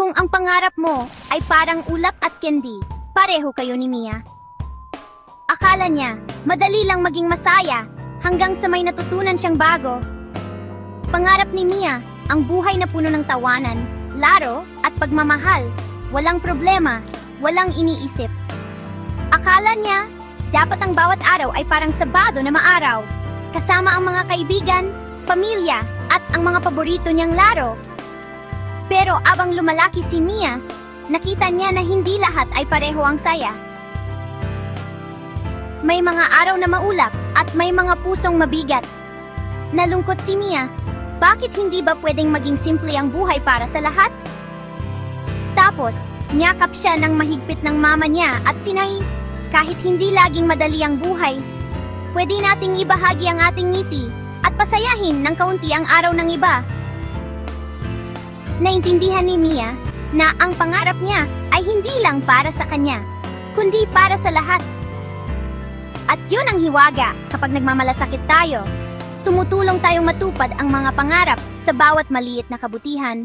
Kung ang pangarap mo ay parang ulap at candy, pareho kayo ni Mia. Akala niya, madali lang maging masaya, hanggang sa may natutunan siyang bago. Pangarap ni Mia, ang buhay na puno ng tawanan, laro, at pagmamahal. Walang problema, walang iniisip. Akala niya, dapat ang bawat araw ay parang Sabado na maaraw, kasama ang mga kaibigan, pamilya, at ang mga paborito niyang laro. Pero abang lumalaki si Mia, nakita niya na hindi lahat ay pareho ang saya. May mga araw na maulap at may mga pusong mabigat. Nalungkot si Mia, bakit hindi ba pwedeng maging simple ang buhay para sa lahat? Tapos, niyakap siya ng mahigpit ng mama niya at sinay, kahit hindi laging madali ang buhay, pwede nating ibahagi ang ating ngiti at pasayahin ng kaunti ang araw ng iba. Naintindihan ni Mia na ang pangarap niya ay hindi lang para sa kanya, kundi para sa lahat. At yun ang hiwaga kapag nagmamalasakit tayo. Tumutulong tayong matupad ang mga pangarap sa bawat maliit na kabutihan.